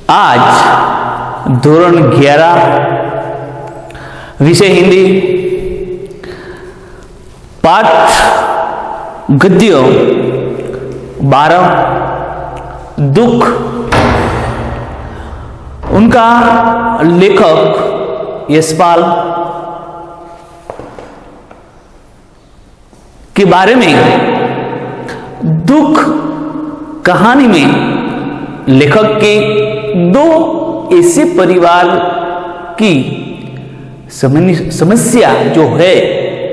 आज धोरण 11 विषय हिंदी पाठ गद्य 12 दुख। उनका लेखक यशपाल के बारे में दुख कहानी में लेखक के दो ऐसे परिवार की समस्या जो है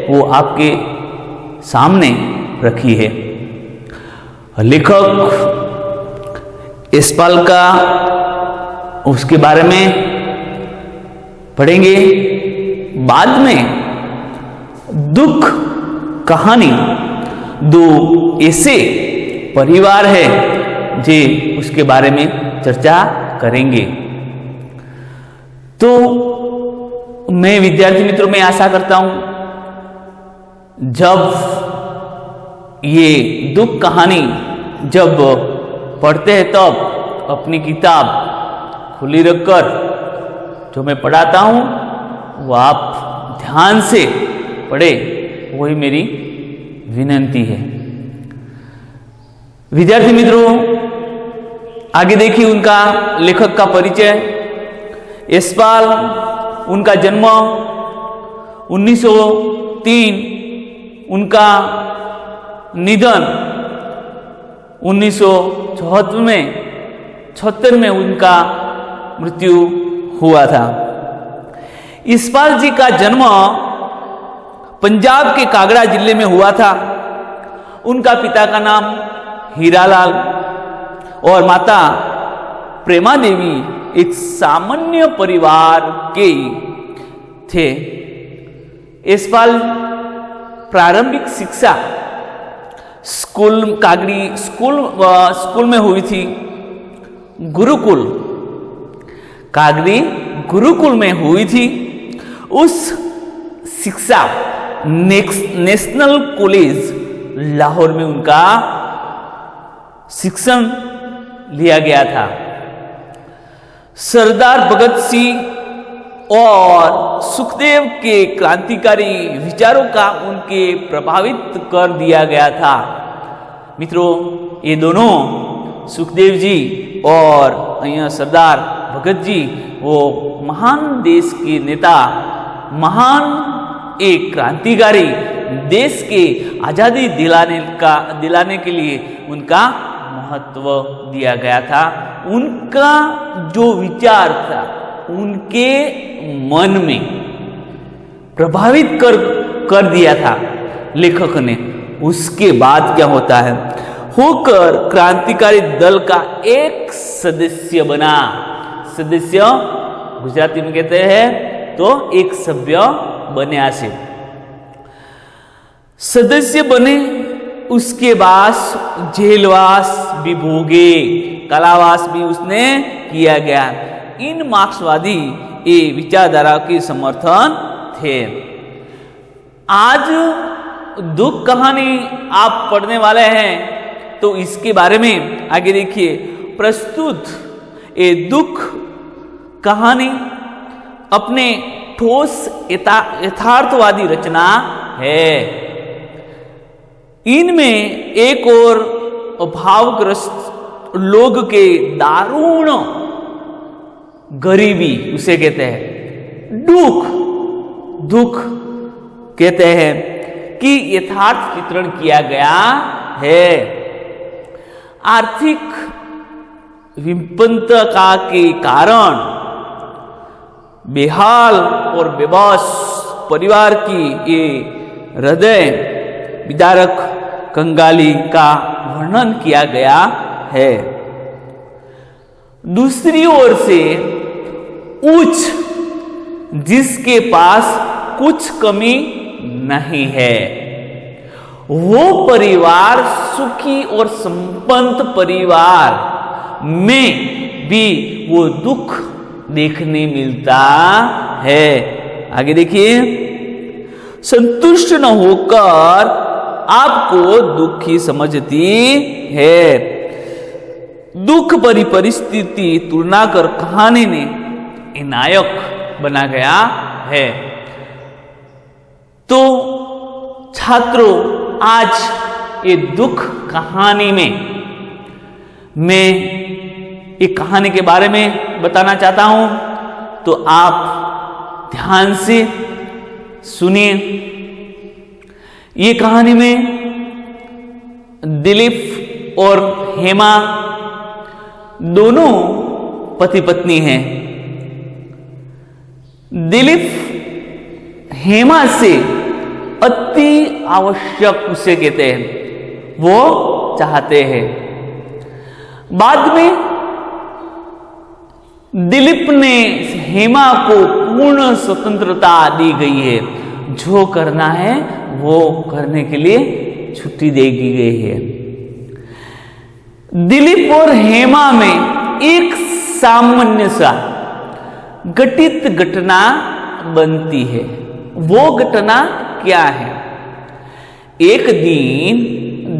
वो आपके सामने रखी है। लेखक यशपाल का उसके बारे में पढ़ेंगे। बाद में दुख कहानी दो ऐसे परिवार है जे उसके बारे में चर्चा करेंगे। तो मैं विद्यार्थी मित्रों में आशा करता हूं जब ये दुख कहानी जब पढ़ते हैं तब अपनी किताब खुली रखकर जो मैं पढ़ाता हूं वो आप ध्यान से पढ़े, वही मेरी विनंती है। विद्यार्थी मित्रों आगे देखिए उनका लेखक का परिचय। यशपाल, उनका जन्म 1903, उनका निधन 1976 में उनका मृत्यु हुआ था। यशपाल जी का जन्म पंजाब के कागड़ा जिले में हुआ था। उनका पिता का नाम हीरालाल और माता प्रेमा देवी एक सामान्य परिवार के थे। यशपाल प्रारंभिक शिक्षा स्कूल में हुई थी। कागड़ी गुरुकुल में हुई थी। उस शिक्षा नेशनल कॉलेज लाहौर में उनका शिक्षण लिया गया था। सरदार भगत सिंह और सुखदेव के क्रांतिकारी विचारों का उनके प्रभावित कर दिया गया था। मित्रों, ये दोनों सुखदेव जी और सरदार भगत जी वो महान देश के नेता, महान एक क्रांतिकारी, देश के आजादी दिलाने के लिए उनका महत्व दिया गया था। उनका जो विचार था उनके मन में प्रभावित कर दिया था लेखक ने। उसके बाद क्या होता है, होकर क्रांतिकारी दल का एक सदस्य बना। सदस्य गुजराती में कहते हैं तो एक सभ्य बने से सदस्य बने। उसके बाद जेलवास भी भोगे, कारावास भी उसने किया गया। इन मार्क्सवादी ये विचारधारा के समर्थन थे। आज दुख कहानी आप पढ़ने वाले हैं तो इसके बारे में आगे देखिए। प्रस्तुत ये दुख कहानी अपने ठोस यथार्थवादी रचना है। इनमें एक और भावग्रस्त लोग के दारुण गरीबी उसे कहते हैं, दुख कहते हैं कि यथार्थ चित्रण किया गया है। आर्थिक विपन्नता के कारण बेहाल और बेबस परिवार की ये हृदय विदारक कंगाली का वर्णन किया गया है। दूसरी ओर से उच्च, जिसके पास कुछ कमी नहीं है, वो परिवार सुखी और संपन्न परिवार में भी वो दुख देखने मिलता है। आगे देखिए। संतुष्ट न होकर आपको दुखी समझती है। दुख भरी परिस्थिति तुलना कर कहानी ने ये नायक बना गया है। तो छात्रों, आज ये दुख कहानी में मैं एक कहानी के बारे में बताना चाहता हूं, तो आप ध्यान से सुनिए। ये कहानी में दिलीप और हेमा दोनों पति पत्नी हैं। दिलीप हेमा से अति आवश्यक उसे कहते हैं, वो चाहते हैं। बाद में दिलीप ने हेमा को पूर्ण स्वतंत्रता दी गई है, जो करना है वो करने के लिए छुट्टी दे दी गई है। दिलीप और हेमा में एक सामान्य सा घटित घटना बनती है। वो घटना क्या है? एक दिन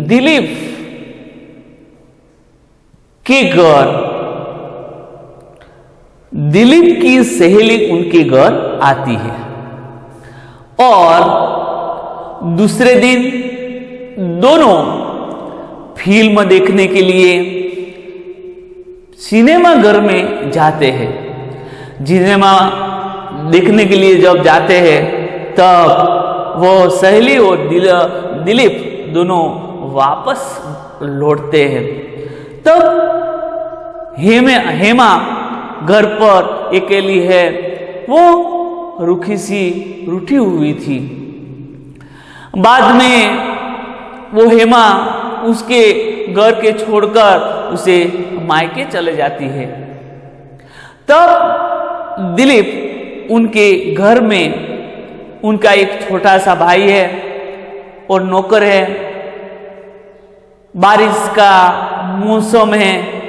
दिलीप के घर दिलीप की सहेली उनके घर आती है और दूसरे दिन दोनों फिल्म देखने के लिए सिनेमा घर में जाते हैं। सिनेमा देखने के लिए जब जाते हैं तब वो सहेली और दिलीप दोनों वापस लौटते हैं। तब हेमा घर पर अकेली है, वो रूठी हुई थी। बाद में वो हेमा उसके घर के छोड़कर उसे मायके चले जाती है। तब दिलीप उनके घर में उनका एक छोटा सा भाई है और नौकर है। बारिश का मौसम है,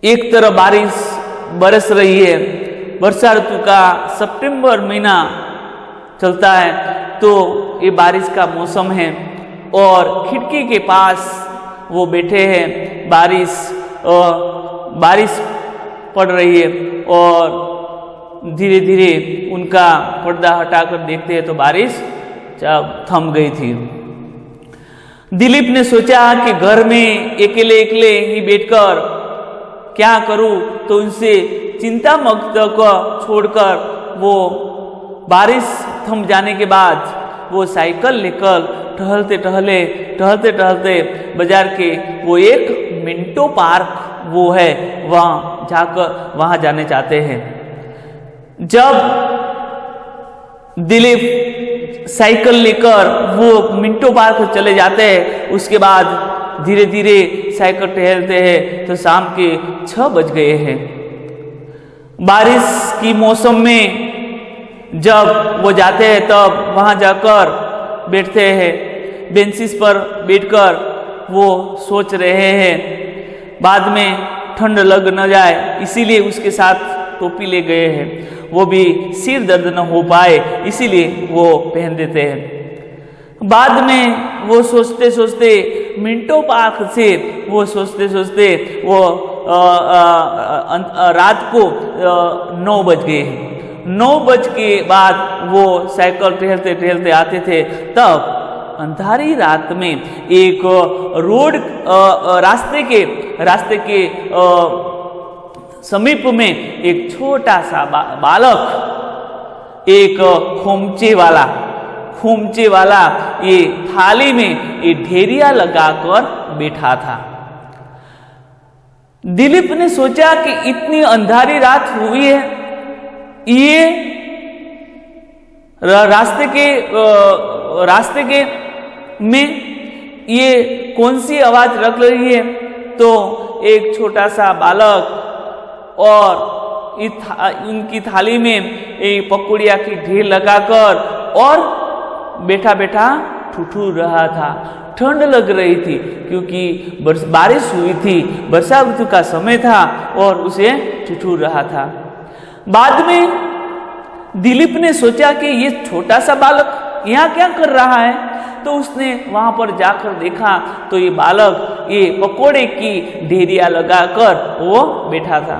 एक तरफ बारिश बरस रही है। वर्षा ऋतु का सितंबर महीना चलता है, तो ये बारिश का मौसम है और खिड़की के पास वो बैठे हैं। बारिश पड़ रही है और धीरे धीरे उनका पर्दा हटाकर देखते हैं तो बारिश थम गई थी। दिलीप ने सोचा कि घर में अकेले ही बैठकर क्या करूं, तो उनसे चिंता मुक्त को छोड़कर वो बारिश थम जाने के बाद वो साइकिल लेकर टहलते टहलते बाजार के वो एक मिंटो पार्क वो है, वहां जाने चाहते हैं। जब दिलीप साइकिल लेकर वो मिंटो पार्क चले जाते हैं, उसके बाद धीरे धीरे साइकिल टहलते हैं तो शाम के 6 बज गए हैं। बारिश की मौसम में जब वो जाते हैं तब वहां जाकर बैठते हैं, बेंचेस पर बैठकर वो सोच रहे हैं। बाद में ठंड लग न जाए इसीलिए उसके साथ टोपी ले गए हैं, वो भी सिर दर्द न हो पाए इसीलिए वो पहन देते हैं। बाद में वो सोचते मिंटो पार्क से वो सोचते वो रात को 9 बज गए हैं। 9 बज के बाद वो साइकिल टहलते आते थे, तब अंधारी रात में एक रोड रास्ते के समीप में एक छोटा सा बालक, एक खोमचे वाला ये थाली में ये ढेरिया लगाकर बैठा था। दिलीप ने सोचा कि इतनी अंधारी रात हुई है, ये रास्ते के में ये कौन सी आवाज रख रही है। तो एक छोटा सा बालक और उनकी थाली में एक पकौड़िया की ढेर लगाकर और बैठा ठुठुर रहा था। ठंड लग रही थी क्योंकि बारिश हुई थी, वर्षा ऋतु का समय था और उसे ठुठुर रहा था। बाद में दिलीप ने सोचा कि ये छोटा सा बालक यहाँ क्या कर रहा है। तो उसने वहां पर जाकर देखा तो ये बालक ये पकोड़े की ढेरिया लगाकर वो बैठा था।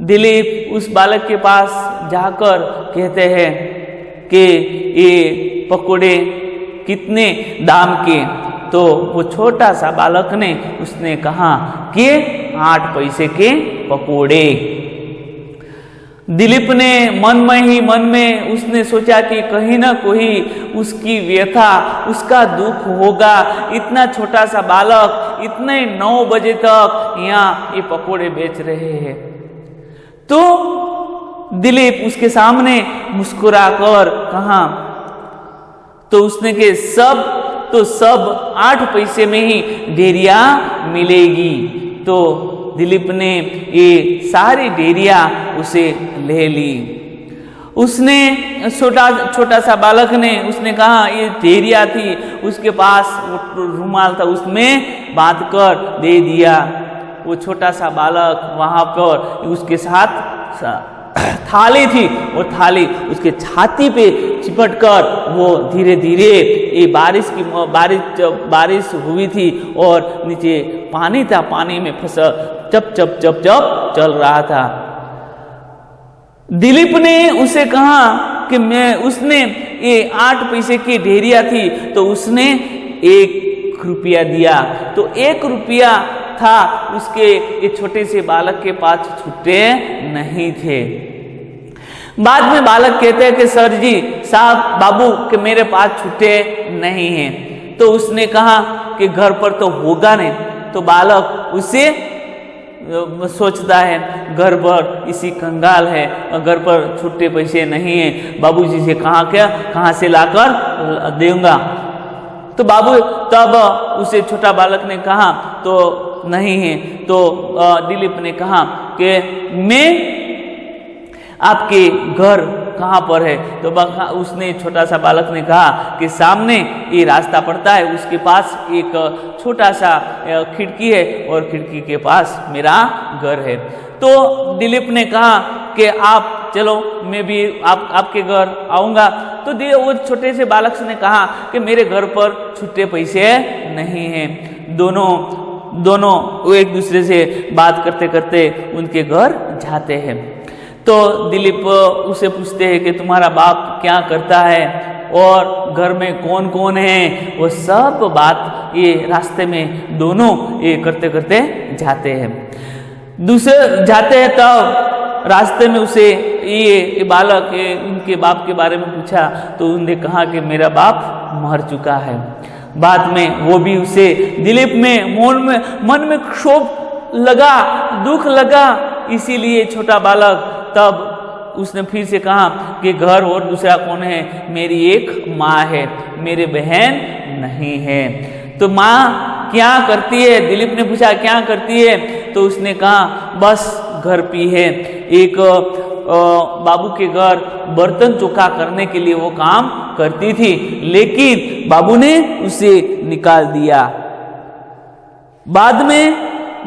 दिलीप उस बालक के पास जाकर कहते हैं कि ये पकोड़े कितने दाम के? तो वो छोटा सा बालक ने उसने कहा कि 8 पैसे के पकोड़े। दिलीप ने मन में उसने सोचा कि कहीं ना कहीं उसकी व्यथा, उसका दुख होगा। इतना छोटा सा बालक इतने 9 बजे तक यहाँ ये पकोड़े बेच रहे हैं। तो दिलीप उसके सामने मुस्कुराकर कहा, तो उसने के सब 8 पैसे में ही ढेरिया मिलेगी। तो दिलीप ने ये सारी ढेरिया उसे ले ली। उसने छोटा सा बालक ने उसने कहा ये ढेरिया थी, उसके पास वो रुमाल था उसमें बांध कर दे दिया। वो छोटा सा बालक वहां पर उसके साथ थाली थी, वो थाली उसके छाती पे चिपट कर वो धीरे धीरे ये बारिश हुई थी और नीचे पानी था, पानी में फंसा चप चल रहा था। दिलीप ने उसे कहा कि उसने ये 8 पैसे की ढेरिया थी तो उसने 1 रुपया दिया। तो 1 रुपया था उसके ये छोटे से बालक के पास छुट्टे नहीं थे। बाद में बालक कहते हैं कि सर जी साहब बाबू कि मेरे पास छुट्टे नहीं हैं। तो उसने कहा कि घर पर तो होगा नहीं। तो बालक उसे सोचता है घर पर इसी कंगाल है, घर पर छुट्टे पैसे नहीं है, बाबूजी से कहाँ से लाकर दूंगा। तो बाबू तब उसे छोटा बालक ने कहा तो नहीं है। तो दिलीप ने कहा कि मैं आपके घर कहाँ पर है? तो उसने छोटा सा बालक ने कहा कि सामने ये रास्ता पड़ता है, उसके पास एक छोटा सा खिड़की है और खिड़की के पास मेरा घर है। तो दिलीप ने कहा कि आप चलो मैं भी आपके घर आऊँगा। तो वो छोटे से बालक ने कहा कि मेरे घर पर छुट्टे पैसे नहीं हैं। दोनों वो एक दूसरे से बात करते करते उनके घर जाते हैं। तो दिलीप उसे पूछते हैं कि तुम्हारा बाप क्या करता है और घर में कौन कौन है? वो सब बात ये रास्ते में दोनों ये करते करते जाते हैं। दूसरे जाते हैं तब रास्ते में उसे ये बालक उनके बाप के बारे में पूछा तो उन्होंने कहा कि मेरा बाप मर चुका है। बाद में वो भी उसे दिलीप में मन में क्षोभ लगा, दुख लगा। इसीलिए छोटा बालक तब उसने फिर से कहा कि घर और दूसरा कौन है? मेरी एक माँ है, मेरे बहन नहीं है। तो माँ क्या करती है? दिलीप ने पूछा क्या करती है? तो उसने कहा बस घर पे है, एक बाबू के घर बर्तन चौका करने के लिए वो काम करती थी, लेकिन बाबू ने उसे निकाल दिया। बाद में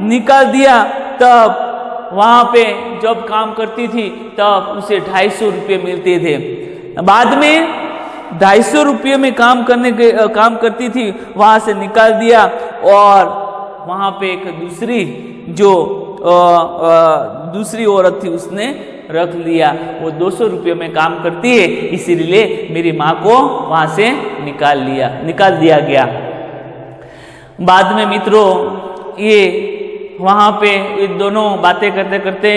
निकाल दिया तब वहां पे जब काम करती थी तब उसे 250 रुपये मिलते थे। बाद में 250 रुपये में काम करती थी, वहां से निकाल दिया और वहां पे एक दूसरी औरत थी उसने रख लिया। वो 200 रुपये में काम करती है, इसीलिए मेरी माँ को वहां से निकाल दिया गया। बाद में मित्रों ये वहाँ पे ये दोनों बातें करते करते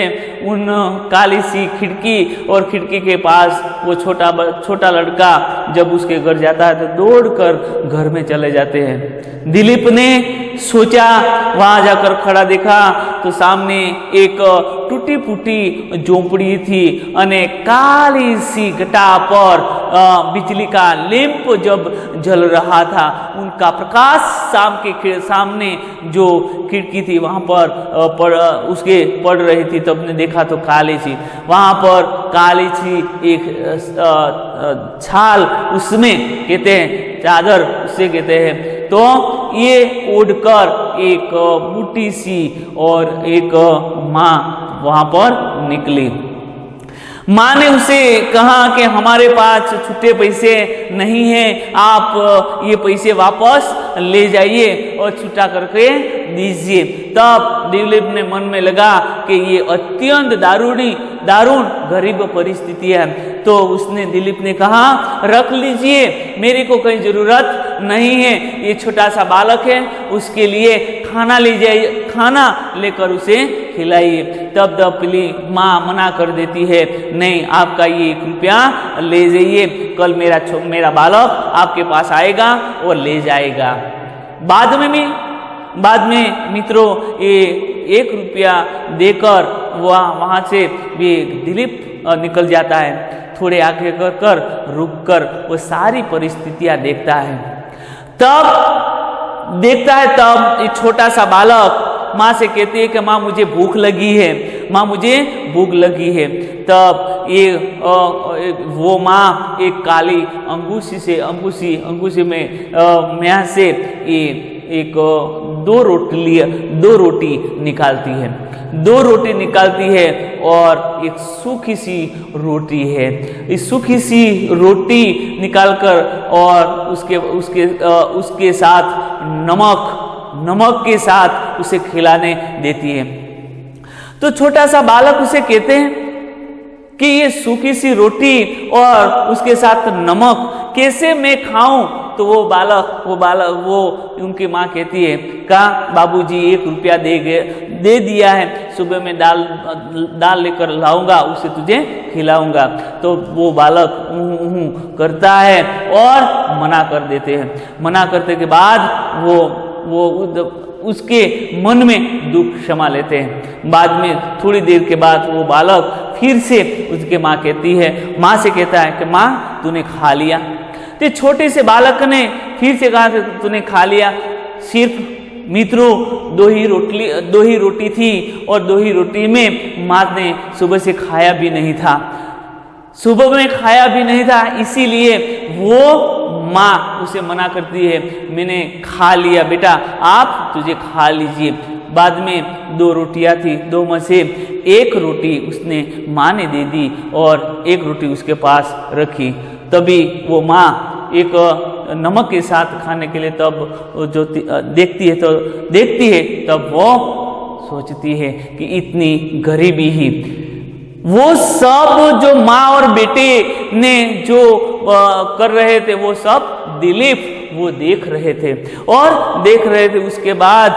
उन काली सी खिड़की और खिड़की के पास वो छोटा लड़का जब उसके घर जाता है तो दौड़कर घर में चले जाते हैं। दिलीप ने सोचा, वहां जाकर खड़ा देखा तो सामने एक टूटी फूटी झोपड़ी थी અને काली सी घटा पर बिजली का लैंप जब जल रहा था, उनका प्रकाश सामने जो खिड़की थी वहां पर उसके पड़ रही थी। तब ने देखा तो काली सी, वहां पर काली सी एक छाल, उसमें कहते हैं चादर उससे कहते हैं। तो ये ओढ़कर एक बूटी सी और एक माँ वहां पर निकली। माँ ने उसे कहा कि हमारे पास छुट्टे पैसे नहीं हैं, आप ये पैसे वापस ले जाइए और छुट्टा करके दीजिए। तब दिलीप ने मन में लगा कि ये अत्यंत दारुण गरीब परिस्थिति है, तो उसने दिलीप ने कहा रख लीजिए, मेरे को कोई ज़रूरत नहीं है, ये छोटा सा बालक है, उसके लिए खाना ले जाइए, खाना लेकर उसे खिलाइए। तब दपली माँ मना कर देती है, नहीं आपका ये 1 रुपया ले जाइए, कल मेरा बालक आपके पास आएगा और ले जाएगा। बाद में मित्रों ये 1 रुपया देकर वहाँ से भी दिलीप निकल जाता है। थोड़े आगे कर रुक कर वो सारी परिस्थितियां देखता है। तब ये छोटा सा बालक माँ से कहते हैं कि माँ मुझे भूख लगी है, माँ मुझे भूख लगी है। तब ये वो माँ एक काली अंगूठी में से एक 2 रोटी निकालती है, 2 रोटी निकालती है और एक सूखी सी रोटी है। इस सूखी सी रोटी निकालकर और उसके साथ नमक के साथ उसे खिलाने देती है। तो छोटा सा बालक उसे कहते हैं कि ये सूखी सी रोटी और उसके साथ नमक कैसे मैं खाऊं? तो वो उनकी माँ कहती है बाबूजी 1 रुपया दे दिया है, सुबह में दाल लेकर लाऊंगा, उसे तुझे खिलाऊंगा। तो वो बालक करता है और मना कर देते हैं। मना करने के बाद वो उसके मन में दुख क्षमा लेते हैं। बाद में थोड़ी देर के बाद वो बालक फिर से उसके माँ से कहता है कि माँ तूने खा लिया। तो छोटे से बालक ने फिर से कहा तूने खा लिया। सिर्फ मित्रों 2 ही रोटी थी और 2 ही रोटी में माँ ने सुबह से खाया भी नहीं था, इसीलिए वो माँ उसे मना करती है, मैंने खा लिया बेटा, आप तुझे खा लीजिए। बाद में 2 रोटियां थी, 2 में से 1 रोटी उसने माँ ने दे दी और 1 रोटी उसके पास रखी। तभी वो माँ एक नमक के साथ खाने के लिए तब जो देखती है तब वो सोचती है कि इतनी गरीबी ही, वो सब जो माँ और बेटे ने जो कर रहे थे वो सब दिलीप वो देख रहे थे। उसके बाद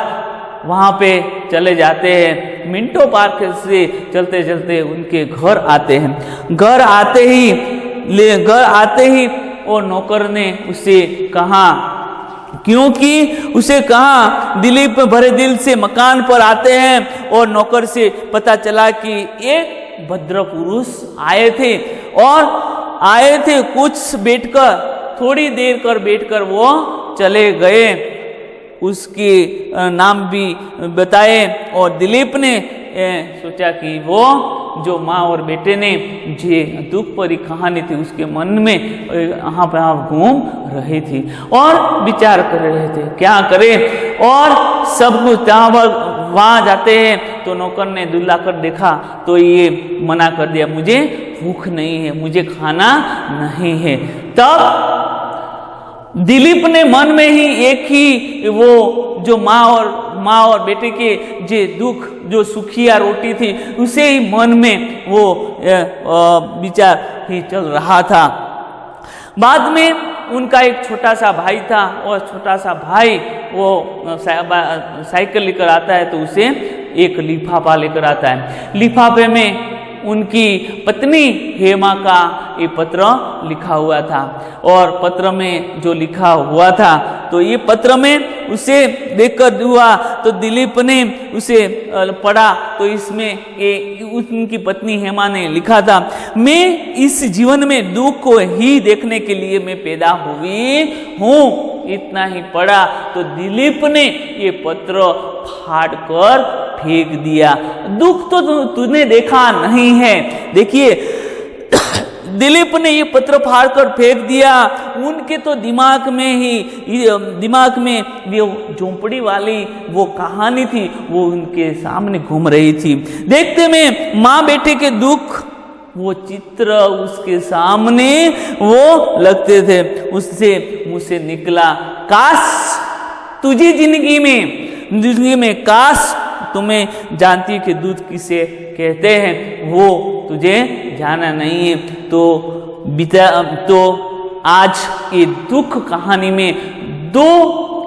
वहाँ पे चले जाते हैं। मिंटो पार्क से चलते चलते उनके घर आते हैं। घर आते ही और नौकर ने उसे कहा, क्योंकि उसे कहा दिलीप भरे दिल से मकान पर आते हैं और नौकर से पता चला कि एक भद्र पुरुष आए थे कुछ थोड़ी देर बैठकर वो चले गए। उसके नाम भी बताए और दिलीप ने सोचा कि वो जो माँ और बेटे ने जे दुख भरी कहानी थी उसके मन में यहाँ पे घूम रही थी और विचार कर रहे थे क्या करें। और सब कुछ वहाँ जाते हैं तो नौकर ने दुल्लाकर देखा तो ये मना कर दिया, मुझे भूख नहीं है, मुझे खाना नहीं है। तब दिलीप ने मन में ही एक ही वो जो माँ और बेटे के जे दुख जो सुखिया रोटी थी उसे ही मन में वो विचार ही चल रहा था। बाद में उनका एक छोटा सा भाई था और छोटा सा भाई वो साइकिल लेकर आता है तो उसे एक लिफाफा लेकर आता है। लिफाफे में उनकी पत्नी हेमा का ये पत्र लिखा हुआ था और पत्र में जो लिखा हुआ था तो ये पत्र में उसे देखकर हुआ तो दिलीप ने उसे पढ़ा तो इसमें उनकी पत्नी हेमा ने लिखा था, मैं इस जीवन में दुख को ही देखने के लिए मैं पैदा हुई हूँ। इतना ही पढ़ा तो दिलीप ने ये पत्र फाड़कर फेंक दिया। दुख तो तूने देखा नहीं है। देखिए दिलीप ने ये पत्र फाड़कर फेंक दिया। उनके तो दिमाग में वो झोंपड़ी वाली वो कहानी थी वो उनके सामने घूम रही थी। देखते में माँ बेटे के दुख वो चित्र उसके सामने वो लगते थे। उससे मुंह से निकला, काश तुझी जिंदगी में काश तुम्हें जानती कि दूध किसे कहते हैं वो तुझे जाना नहीं है। तो आज ये दुख कहानी में दो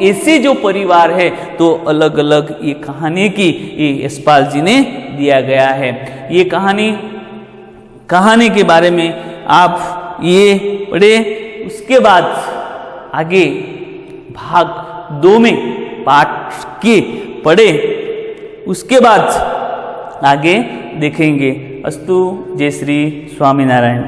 ऐसे जो परिवार है तो अलग अलग ये कहानी की ये यशपाल जी ने दिया गया है। ये कहानी के बारे में आप ये पढ़े, उसके बाद आगे भाग 2 में पाठ के पढ़े, उसके बाद आगे देखेंगे। अस्तु। जय श्री स्वामीनारायण।